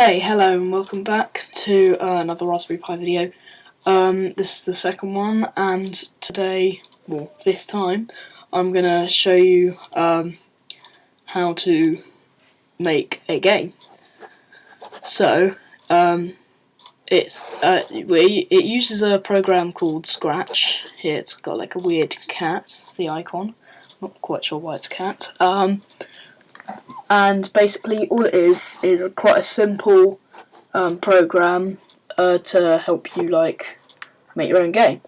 Hey, hello and welcome back to another Raspberry Pi video. This is the second one, and today, well, this time, I'm going to show you how to make a game. So, it uses a program called Scratch. Here it's got like a weird cat, it's the icon. Not quite sure why it's a cat. And basically all it is quite a simple program to help you like make your own game.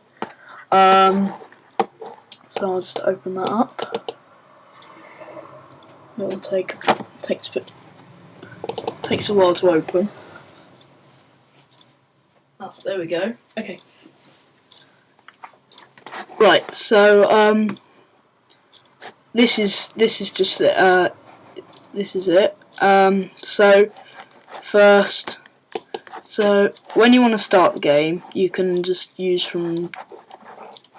So I'll just open that up. It will takes a while to open. Oh, there we go. Okay. Right. So this is just this is it. So when you want to start the game, you can just use from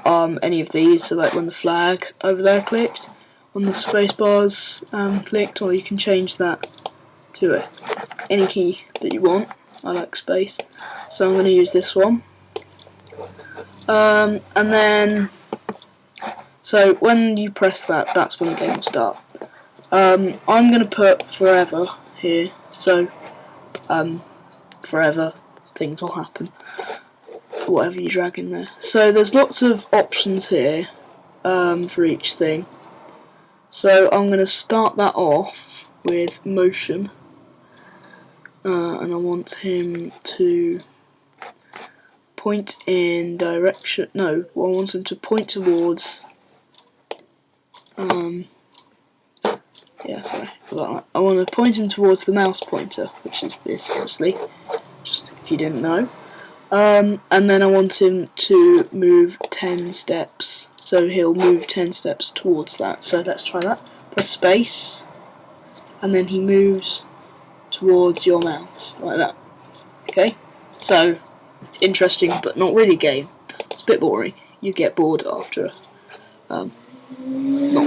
any of these. So like when the flag over there clicked, when the space bars clicked, or you can change that to any key that you want. I like space, so I'm going to use this one. And then, so when you press that, that's when the game will start. I'm going to put forever here, so forever things will happen, whatever you drag in there. So there's lots of options here for each thing. So I'm going to start that off with motion, and I want him to point in direction, no, I want him to point towards I want to point him towards the mouse pointer, which is this, obviously, just if you didn't know. And then I want him to move 10 steps, so he'll move 10 steps towards that. So let's try that. Press space, and then he moves towards your mouse, like that. Okay? So, interesting, but not really game. It's a bit boring. You get bored after not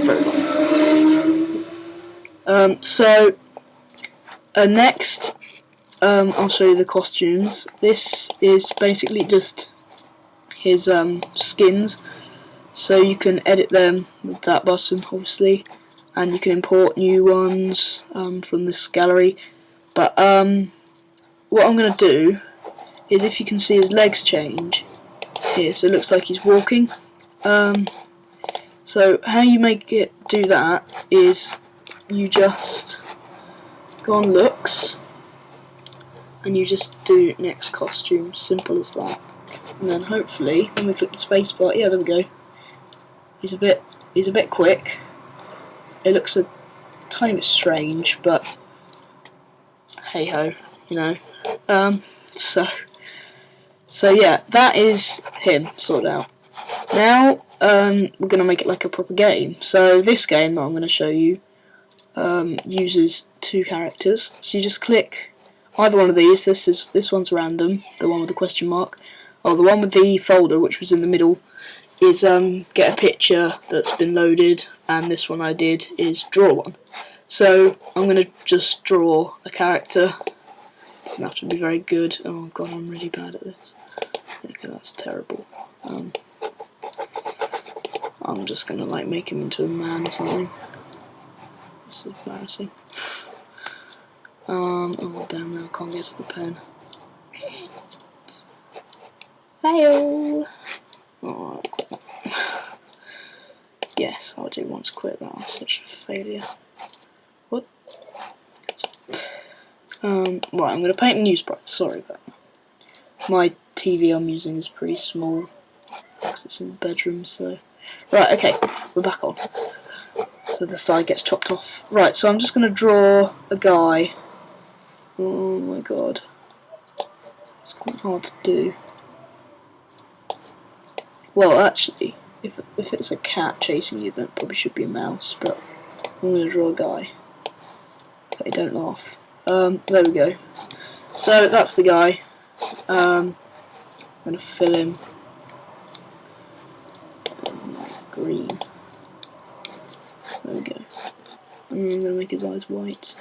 very long. Next, I'll show you the costumes. This is basically just his skins, so you can edit them with that button, obviously, and you can import new ones from this gallery. But what I'm going to do is, if you can see his legs change here, so it looks like he's walking. So how you make it do that is you just go on looks and you just do next costume, simple as that. And then hopefully when we click the spacebar, yeah, there we go. He's a bit quick. It looks a tiny bit strange, but hey ho, you know. So yeah, that is him sorted out. Now we're going to make it like a proper game. So this game that I'm going to show you uses two characters. So you just click either one of these. This one's random, the one with the question mark. Oh, the one with the folder, which was in the middle, is get a picture that's been loaded, and this one I did is draw one. So I'm going to just draw a character. Doesn't have to be very good. Oh god, I'm really bad at this. Okay, that's terrible. I'm just gonna like make him into a man or something. This is embarrassing. Oh damn, now I can't get to the pen. Fail! Oh, I'll quit that. Yes, I do want to quit that. I'm such a failure. What? Right, I'm gonna paint a new sprite. Sorry about that. My TV I'm using is pretty small because it's in the bedroom, so. Right, okay, we're back on. So the side gets chopped off. Right, so I'm just going to draw a guy. Oh my god. It's quite hard to do. Well, actually, if it's a cat chasing you, then it probably should be a mouse, but I'm going to draw a guy. Okay, don't laugh. There we go. So that's the guy. I'm going to fill him green. There we go. And I'm going to make his eyes white,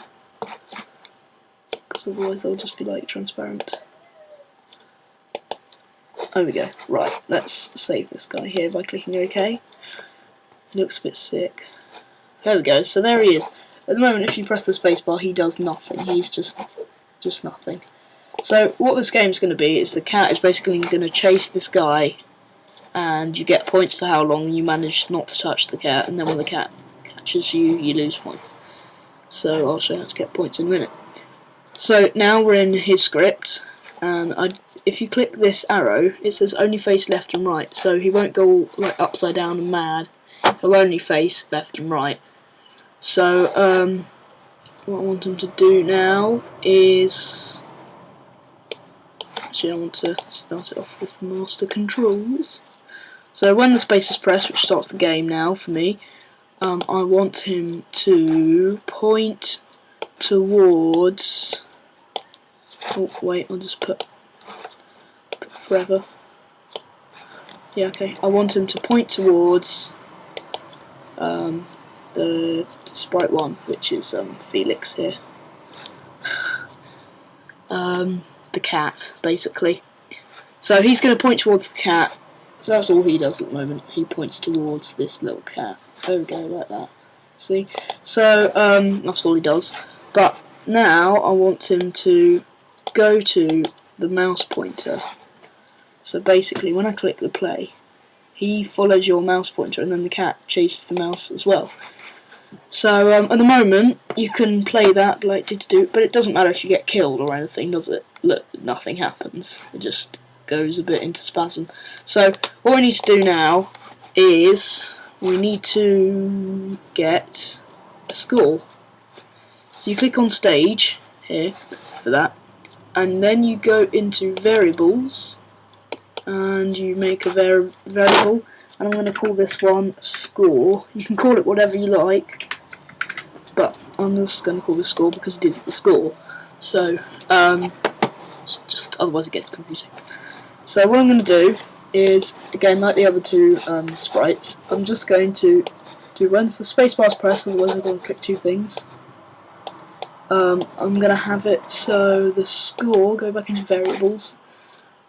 because because otherwise they'll just be like transparent. There we go. Right, let's save this guy here by clicking OK. Looks a bit sick. There we go. So there he is. At the moment, if you press the spacebar, he does nothing. He's just nothing. So what this game's going to be is the cat is basically going to chase this guy, and you get points for how long you manage not to touch the cat, and then when the cat catches you, you lose points. So I'll show you how to get points in a minute. So now we're in his script, and if you click this arrow, it says only face left and right, so he won't go like upside down and mad. He'll only face left and right. So what I want him to do now is, actually I want to start it off with master controls. So when the space is pressed, which starts the game now for me, I want him to point towards, oh wait, I'll just put forever. Yeah, okay. I want him to point towards the sprite one, which is Felix here. The cat, basically. So he's going to point towards the cat. So that's all he does at the moment. He points towards this little cat. There we go, like that. See? So that's all he does. But now I want him to go to the mouse pointer. So basically, when I click the play, he follows your mouse pointer, and then the cat chases the mouse as well. So at the moment, you can play that like do, but it doesn't matter if you get killed or anything, does it? Look, nothing happens. It just goes a bit into spasm. So what we need to do now is we need to get a score. So you click on stage here for that, and then you go into variables, and you make a variable, and I'm going to call this one score. You can call it whatever you like, but I'm just going to call this score because it is the score. So just otherwise it gets confusing. So what I'm going to do is, again, like the other two sprites, I'm just going to do when the spacebar is pressed, otherwise I'm going to click two things. I'm going to have it so the score, go back into variables,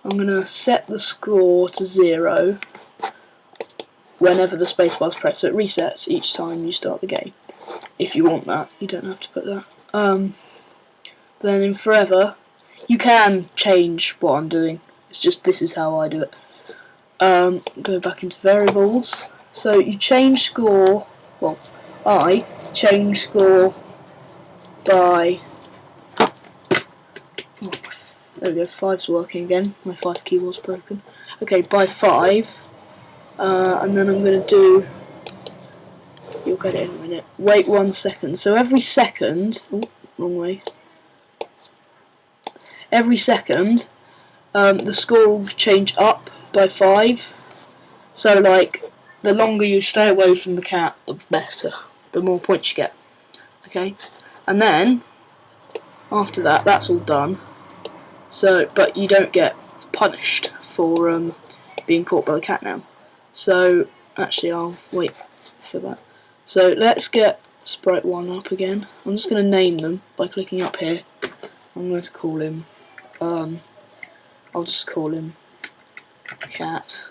I'm going to set the score to 0 whenever the spacebar is pressed, so it resets each time you start the game. If you want that, you don't have to put that. Then in forever, you can change what I'm doing. It's just this is how I do it. Go back into variables. So you change score. Well, I change score by. Oh, there we go. 5's working again. My 5 keyboard's broken. Okay, by 5, and then I'm going to do. You'll get it in a minute. Wait 1 second. So every second. Oh, wrong way. Every second, the score will change up by 5. So, like, the longer you stay away from the cat, the better. The more points you get. Okay? And then, after that, that's all done. So, but you don't get punished for being caught by the cat now. So, actually, I'll wait for that. So, let's get Sprite 1 up again. I'm just going to name them by clicking up here. I'm going to call him, I'll just call him Cat.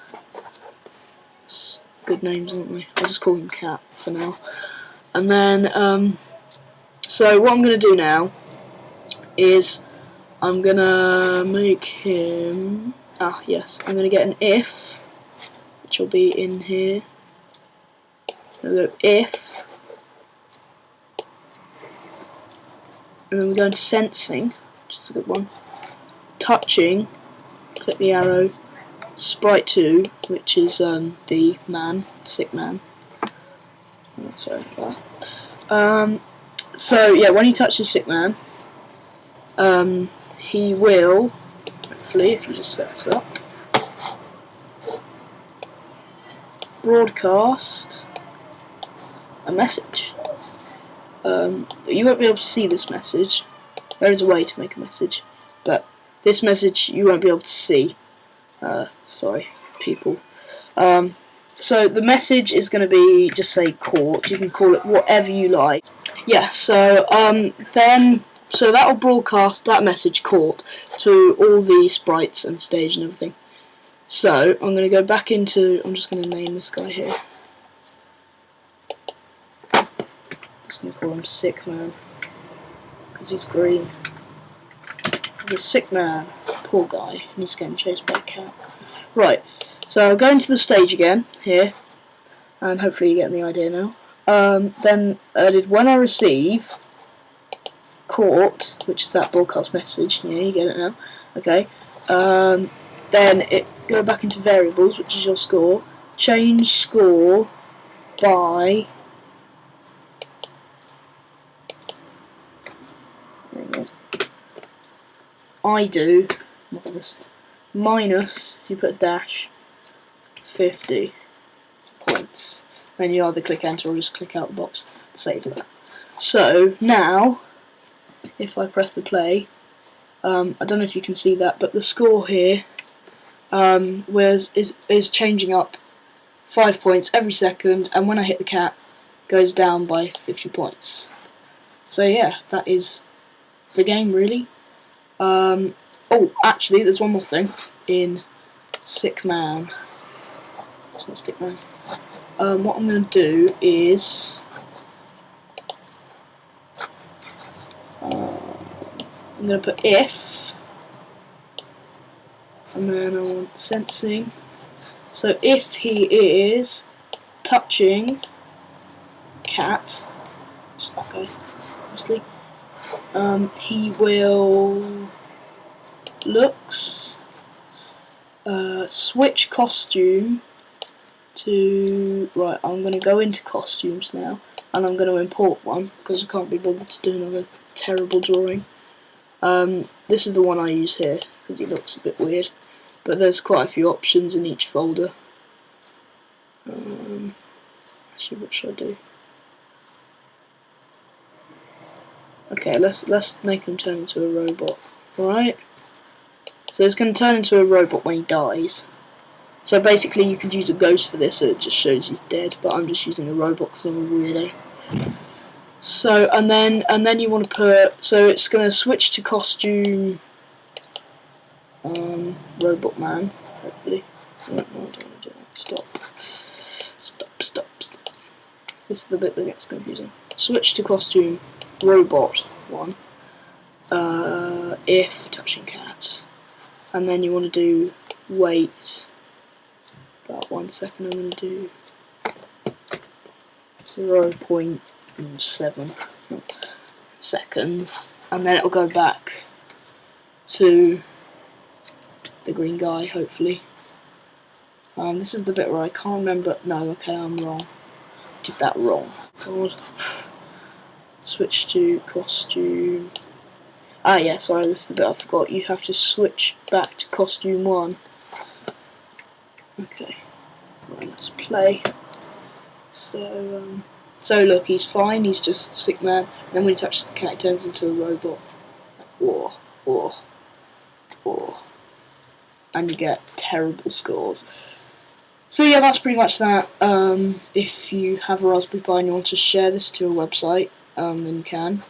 It's good names, aren't they? I'll just call him Cat for now. And then, so what I'm going to do now is I'm going to make him, yes, I'm going to get an if, which will be in here. So we'll go if, and then we're going to sensing, which is a good one, touching, click the arrow, sprite 2, which is the man, sick man. Oh, sorry about that. So yeah, when he touches sick man, he will, hopefully, if you just set this up, broadcast a message. You won't be able to see this message. There is a way to make a message, but this message you won't be able to see. Sorry, people. So the message is going to be, just say caught. You can call it whatever you like. Yeah, so then So that will broadcast that message caught to all the sprites and stage and everything. So I'm going to go back into. I'm just going to name this guy here. I'm just going to call him Sick Man because he's green. He's a sick man. Poor guy. And he's getting chased by a cat. Right. So I'll go into the stage again here, and hopefully you're getting the idea now. Then I did when I receive caught, which is that broadcast message. Yeah, you get it now. Okay. Then it go back into variables, which is your score. Change score by I do minus, you put a dash, 50 points. Then you either click enter or just click out the box to save that. So now, if I press the play, I don't know if you can see that, but the score here is changing up 5 points every second, and when I hit the cat, goes down by 50 points. So yeah, that is the game really. Oh, actually, there's one more thing in Sick Man. It's not Stick Man. What I'm going to do is I'm going to put if, and then I want sensing. So if he is touching cat, which is that guy, obviously, he will looks switch costume to right. I'm going to go into costumes now, and I'm going to import one because I can't be bothered to do another terrible drawing. This is the one I use here because he looks a bit weird, but there's quite a few options in each folder. Actually, what should I do? Okay, let's make him turn into a robot. Right? So it's going to turn into a robot when he dies. So basically, you could use a ghost for this, so it just shows he's dead. But I'm just using a robot because I'm a weirdo. So and then you want to put. So it's going to switch to costume. Robot man. Hopefully. No, I don't want to do that. Stop. This is the bit that gets confusing. Switch to costume. Robot one. If touching cat, and then you want to do wait about 1 second. I'm going to do 0.7 seconds, and then it'll go back to the green guy. Hopefully, this is the bit where I can't remember. No, okay, I'm wrong. Did that wrong. God. Switch to costume. Ah, yeah, sorry, this is the bit I forgot. You have to switch back to costume 1. Okay, right, let's play. So look, he's fine. He's just Sick Man. And then when he touches the cat, he turns into a robot. And you get terrible scores. So yeah, that's pretty much that. If you have a Raspberry Pi and you want to share this to a website, then you can.